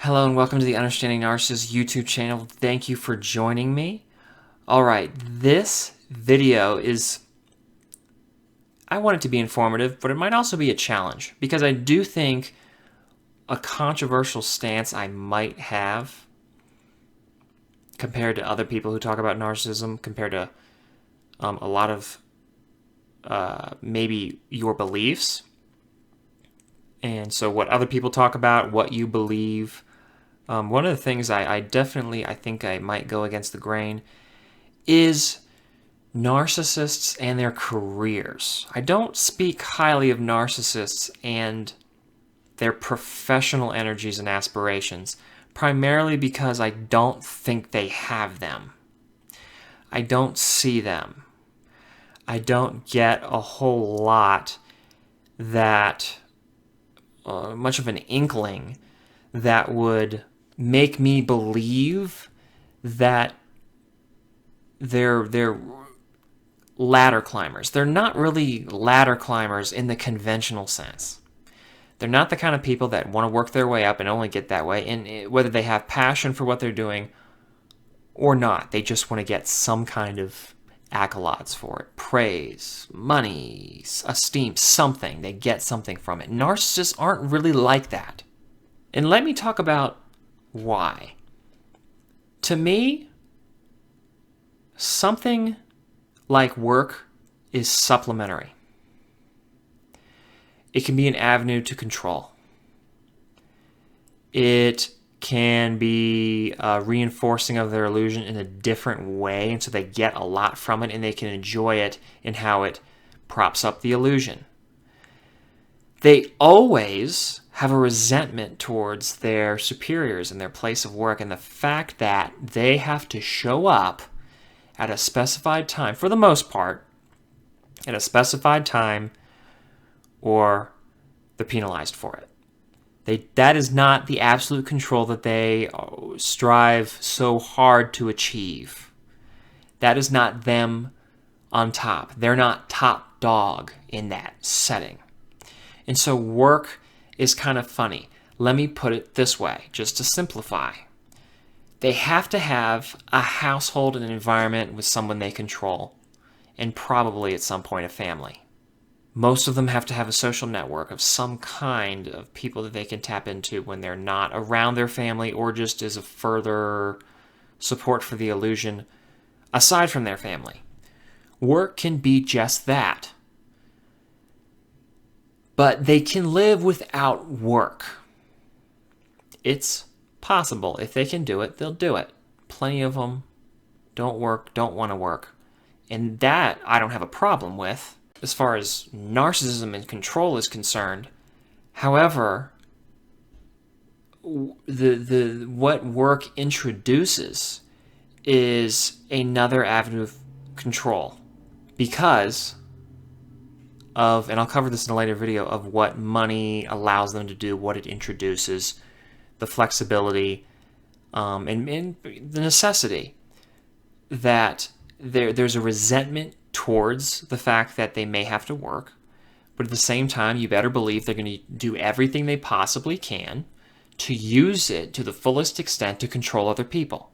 Hello and welcome to the Understanding Narcissist YouTube channel. Thank you for joining me. Alright, this video I want it to be informative, but it might also be a challenge because I do think a controversial stance I might have compared to other people who talk about narcissism, compared to a lot of maybe your beliefs. And so what other people talk about, what you believe. One of the things I think I might go against the grain is narcissists and their careers. I don't speak highly of narcissists and their professional energies and aspirations, primarily because I don't think they have them. I don't see them. I don't get a whole lot that, much of an inkling that would make me believe that they're ladder climbers. They're not really ladder climbers in the conventional sense. They're not the kind of people that want to work their way up and only get that way. And whether they have passion for what they're doing or not, they just want to get some kind of accolades for it. Praise, money, esteem, something. They get something from it. Narcissists aren't really like that. And let me talk about why. To me, something like work is supplementary. It can be an avenue to control. It can be reinforcing of their illusion in a different way, and so they get a lot from it and they can enjoy it in how it props up the illusion. They always have a resentment towards their superiors and their place of work, and the fact that they have to show up at a specified time, for the most part, at a specified time, or they're penalized for it. That is not the absolute control that they strive so hard to achieve. That is not them on top. They're not top dog in that setting. And so work is kind of funny. Let me put it this way, just to simplify. They have to have a household and an environment with someone they control, and probably at some point a family. Most of them have to have a social network of some kind of people that they can tap into when they're not around their family, or just as a further support for the illusion aside from their family. Work can be just that. But they can live without work. It's possible. If they can do it, they'll do it. Plenty of them don't work, don't want to work. And that I don't have a problem with as far as narcissism and control is concerned. However, what work introduces is another avenue of control because of, and I'll cover this in a later video, of what money allows them to do, what it introduces, the flexibility, and the necessity that there's a resentment towards the fact that they may have to work, but at the same time, you better believe they're going to do everything they possibly can to use it to the fullest extent to control other people.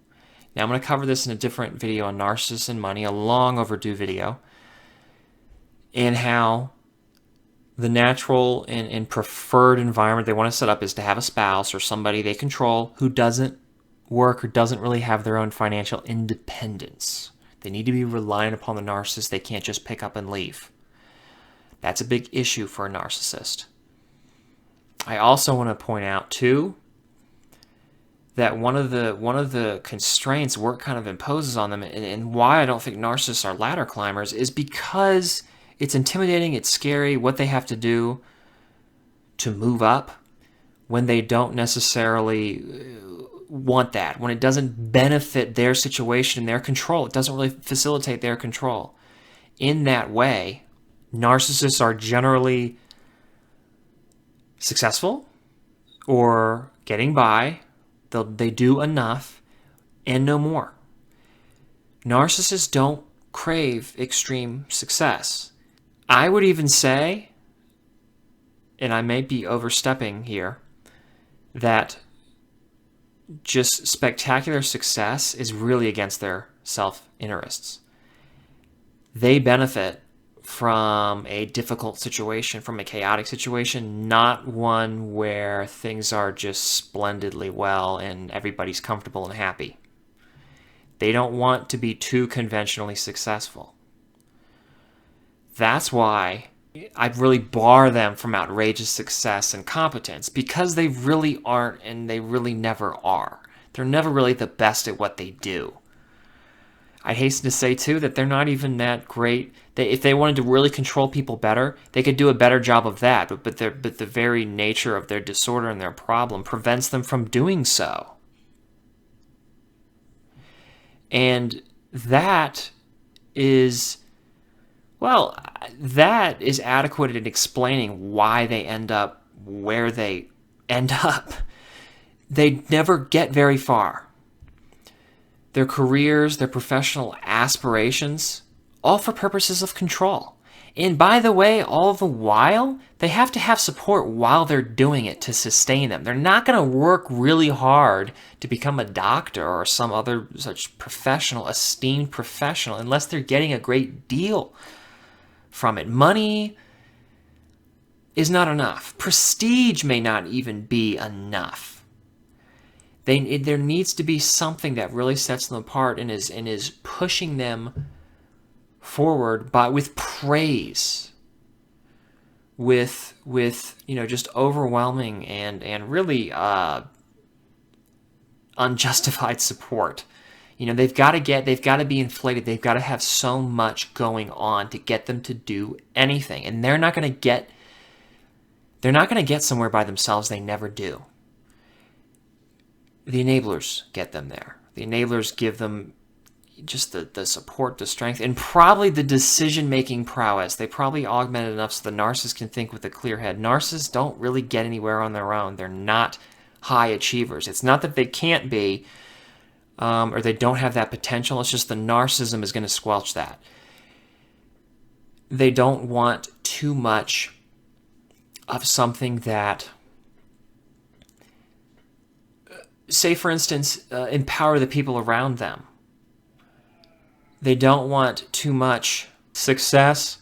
Now, I'm going to cover this in a different video on narcissists and money, a long overdue video, and how the natural and preferred environment they want to set up is to have a spouse or somebody they control who doesn't work or doesn't really have their own financial independence. They need to be reliant upon the narcissist. They can't just pick up and leave. That's a big issue for a narcissist. I also want to point out, too, that one of the constraints work kind of imposes on them, and why I don't think narcissists are ladder climbers, is because it's intimidating, it's scary, what they have to do to move up when they don't necessarily want that, when it doesn't benefit their situation, their control. It doesn't really facilitate their control. In that way, narcissists are generally successful or getting by. They do enough and no more. Narcissists don't crave extreme success. I would even say, and I may be overstepping here, that just spectacular success is really against their self-interests. They benefit from a difficult situation, from a chaotic situation, not one where things are just splendidly well and everybody's comfortable and happy. They don't want to be too conventionally successful. That's why I really bar them from outrageous success and competence, because they really aren't, and they really never are. They're never really the best at what they do. I hasten to say, too, that they're not even that great. If they wanted to really control people better, they could do a better job of that. But the very nature of their disorder and their problem prevents them from doing so. And that is, well, that is adequate in explaining why they end up where they end up. They never get very far. Their careers, their professional aspirations, all for purposes of control. And by the way, all the while, they have to have support while they're doing it to sustain them. They're not going to work really hard to become a doctor or some other such professional, esteemed professional, unless they're getting a great deal from it. Money is not enough. Prestige may not even be enough. There needs to be something that really sets them apart and is pushing them forward with praise, with just overwhelming and really unjustified support. They've got to be inflated. They've got to have so much going on to get them to do anything, and they're not going to get somewhere by themselves. They never do. The enablers get them there. The enablers give them just the support, the strength, and probably the decision-making prowess. They probably augment it enough so the narcissist can think with a clear head. Narcissists don't really get anywhere on their own. They're not high achievers. It's not that they can't be, or they don't have that potential. It's just the narcissism is going to squelch that. They don't want too much of something that, say, for instance, empower the people around them. They don't want too much success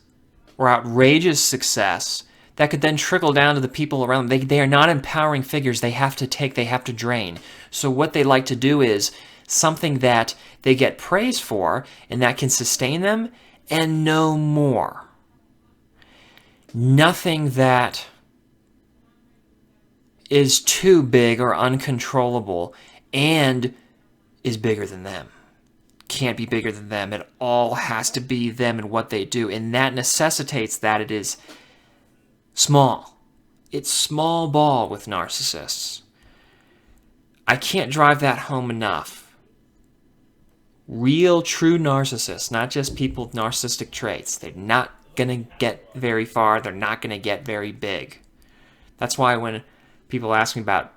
or outrageous success that could then trickle down to the people around them. They are not empowering figures. They have to drain. So what they like to do is something that they get praise for and that can sustain them, and no more. Nothing that is too big or uncontrollable and is bigger than them. Can't be bigger than them. It all has to be them and what they do. And that necessitates that it is small. It's small ball with narcissists. I can't drive that home enough. Real, true narcissists, not just people with narcissistic traits. They're not going to get very far. They're not going to get very big. That's why when people ask me about,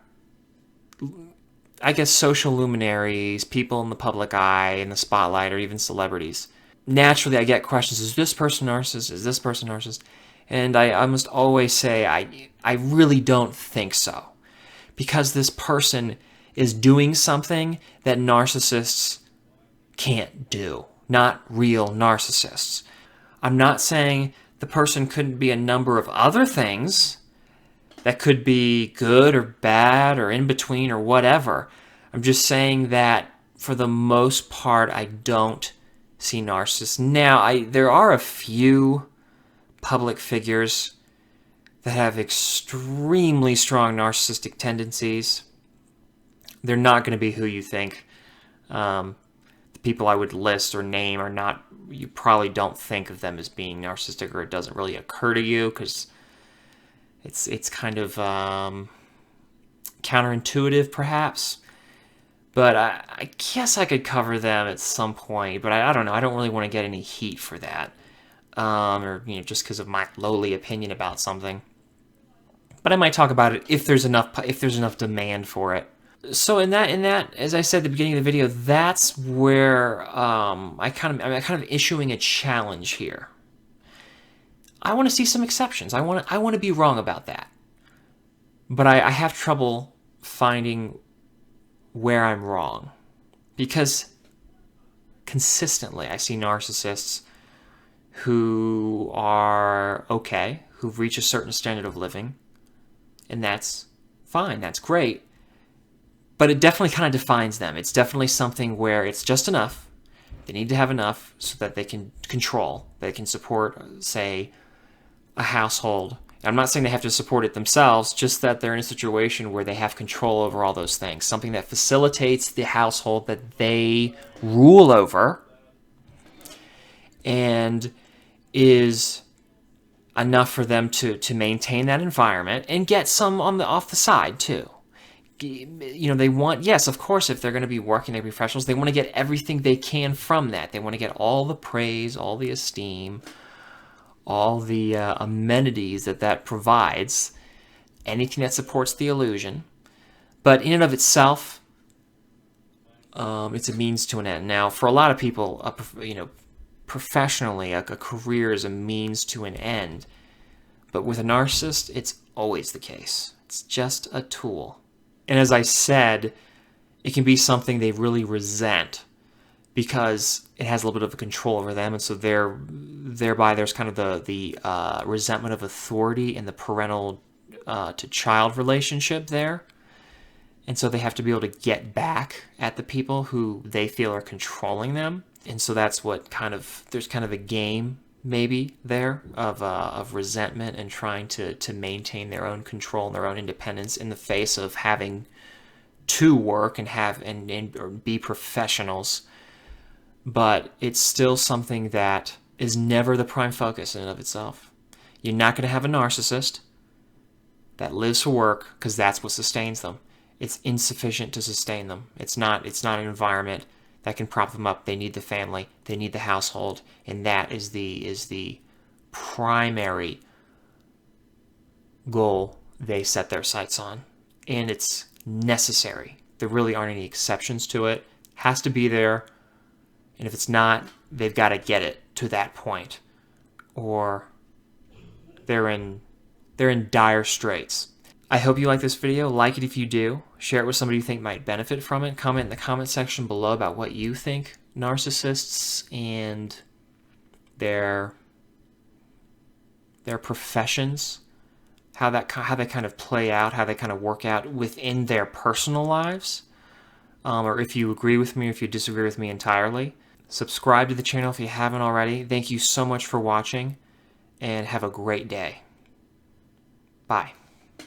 I guess, social luminaries, people in the public eye, in the spotlight, or even celebrities, naturally I get questions, is this person narcissist? Is this person narcissist? And I must always say, I really don't think so. Because this person is doing something that narcissists can't do. Not real narcissists. I'm not saying the person couldn't be a number of other things that could be good or bad or in between or whatever. I'm just saying that for the most part, I don't see narcissists. Now, there are a few public figures that have extremely strong narcissistic tendencies. They're not going to be who you think. The people I would list or name are not, you probably don't think of them as being narcissistic, or it doesn't really occur to you because it's kind of counterintuitive, perhaps. But I guess I could cover them at some point. But I don't know. I don't really want to get any heat for that, or just because of my lowly opinion about something. But I might talk about it if there's enough demand for it. So in that, as I said at the beginning of the video, that's where I'm kind of issuing a challenge here. I want to see some exceptions. I want to be wrong about that. But I have trouble finding where I'm wrong. Because consistently I see narcissists who are okay, who've reached a certain standard of living, and that's fine, that's great. But it definitely kind of defines them. It's definitely something where it's just enough. They need to have enough so that they can control, they can support, say, a household. I'm not saying they have to support it themselves, just that they're in a situation where they have control over all those things. Something that facilitates the household that they rule over and is enough for them to maintain that environment and get some off the side too. They want, yes, of course, if they're going to be working, they're professionals, they want to get everything they can from that. They want to get all the praise, all the esteem, all the amenities that provides, anything that supports the illusion. But in and of itself, it's a means to an end. Now, for a lot of people, professionally, a career is a means to an end. But with a narcissist, it's always the case. It's just a tool. And as I said, it can be something they really resent because it has a little bit of a control over them. And so thereby there's kind of the resentment of authority and the parental to child relationship there. And so they have to be able to get back at the people who they feel are controlling them. And so that's what there's kind of a game maybe there of resentment and trying to maintain their own control and their own independence in the face of having to work and or be professionals. But it's still something that is never the prime focus in and of itself. You're not going to have a narcissist that lives for work because that's what sustains them. It's insufficient to sustain them. It's not an environment that can prop them up. They need the family, they need the household, and that is the primary goal they set their sights on. And it's necessary. There really aren't any exceptions to it. It has to be there. And if it's not, they've got to get it to that point, or they're in dire straits. I hope you like this video. Like it if you do. Share it with somebody you think might benefit from it. Comment in the comment section below about what you think narcissists and their professions, how they kind of play out, how they kind of work out within their personal lives, or if you agree with me, or if you disagree with me entirely. Subscribe to the channel if you haven't already. Thank you so much for watching, and have a great day. Bye.